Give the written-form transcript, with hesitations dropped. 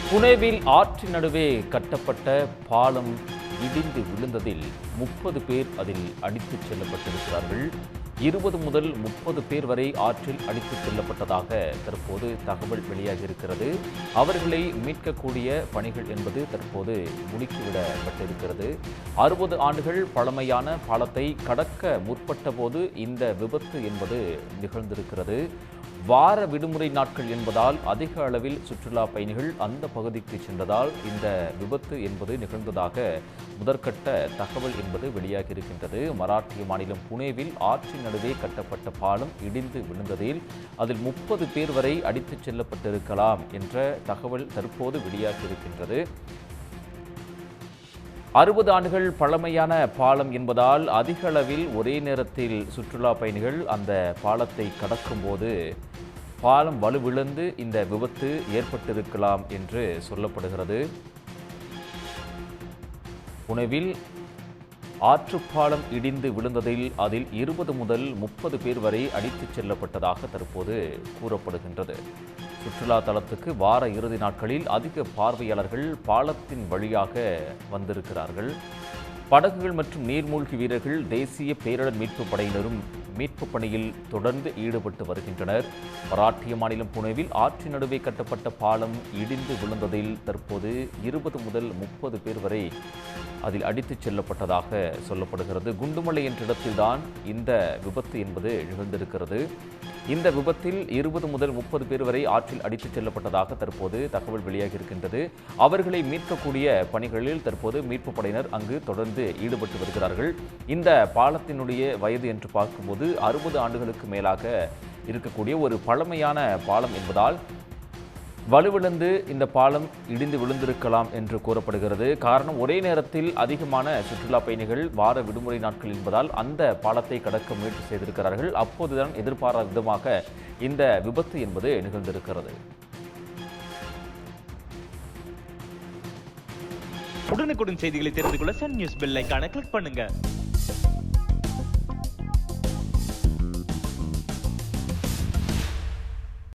புனேவில் ஆற்றின் நடுவே கட்டப்பட்ட பாலம் இடிந்து விழுந்ததில் 30 பேர் அதில் அடித்துச் செல்லப்பட்டிருக்கிறார்கள். 20 முதல் 30 பேர் வரை ஆற்றில் அடித்துச் செல்லப்பட்டதாக தற்போது தகவல் வெளியாகியிருக்கிறது. அவர்களை மீட்கக்கூடிய பணிகள் என்பது தற்போது முடுக்கிவிடப்பட்டிருக்கிறது. 60 ஆண்டுகள் பழமையான பாலத்தை கடக்க முற்பட்ட போது இந்த விபத்து என்பது நிகழ்ந்திருக்கிறது. வார விடுமுறை நாட்கள் என்பதால் அதிக அளவில் சுற்றுலா பயணிகள் அந்த பகுதிக்கு சென்றதால் இந்த விபத்து என்பது நிகழ்ந்ததாக முதற்கட்ட தகவல் என்பது வெளியாகியிருக்கின்றது. மராட்டிய மாநிலம் புனேவில் ஆற்றின் நடுவே கட்டப்பட்ட பாலம் இடிந்து விழுந்ததில் அதில் 30 பேர் வரை அடித்துச் செல்லப்பட்டிருக்கலாம் என்ற தகவல் தற்போது வெளியாகியிருக்கின்றது. 60 ஆண்டுகள் பழமையான பாலம் என்பதால் அதிக அளவில் ஒரே நேரத்தில் சுற்றுலா பயணிகள் அந்த பாலத்தை கடக்கும்போது பாலம் வலுவிழந்து இந்த விபத்து ஏற்பட்டிருக்கலாம் என்று சொல்லப்படுகிறது. புனேவில் ஆற்றுப்பாலம் இடிந்து விழுந்ததில் அதில் 20 முதல் 30 பேர் வரை அடித்துச் செல்லப்பட்டதாக தற்போது கூறப்படுகின்றது. சுற்றுலா தலத்துக்கு வார இறுதி நாட்களில் அதிக பார்வையாளர்கள் பாலத்தின் வழியாக வந்திருக்கிறார்கள். படகுகள் மற்றும் நீர்மூழ்கி வீரர்கள், தேசிய பேரிடர் மீட்புப் படையினரும் மீட்புப் பணியில் தொடர்ந்து ஈடுபட்டு வருகின்றனர். மராட்டிய மாநிலம் புனேவில் ஆற்றின் நடுவே கட்டப்பட்ட பாலம் இடிந்து விழுந்ததில் தற்போது 20 முதல் 30 பேர் வரை அதில் அடித்துச் செல்லப்பட்டதாக சொல்லப்படுகிறது. குண்டுமலை என்ற இடத்தில்தான் இந்த விபத்து என்பது நிகழ்ந்திருக்கிறது. இந்த விபத்தில் 20 முதல் 30 பேர் வரை ஆற்றில் அடித்துச் செல்லப்பட்டதாக தற்போது தகவல் வெளியாகியிருக்கின்றது. அவர்களை மீட்கக்கூடிய பணிகளில் தற்போது மீட்புப் படையினர் அங்கு தொடர்ந்து ஈடுபட்டு வருகிறார்கள். இந்த பாலத்தினுடைய வயது என்று பார்க்கும்போது 60 ஆண்டுகளுக்கு மேலாக இருக்கக்கூடிய ஒரு பழமையான பாலம் என்பதால் வலுவிழந்து இந்த பாலம் இடிந்து விழுந்திருக்கலாம் என்று கூறப்படுகிறது. காரணம், ஒரே நேரத்தில் அதிகமான சுற்றுலா பயணிகள் வார விடுமுறை நாட்கள் என்பதால் அந்த பாலத்தை கடக்க முயற்சி செய்திருக்கிறார்கள். அப்போதுதான் எதிர்பாராத விதமாக இந்த விபத்து என்பது நிகழ்ந்திருக்கிறது. உடனுக்குடன் செய்திகளை தெரிந்து கொள்ள சன் நியூஸ் பெல் ஐகானை கிளிக் பண்ணுங்க.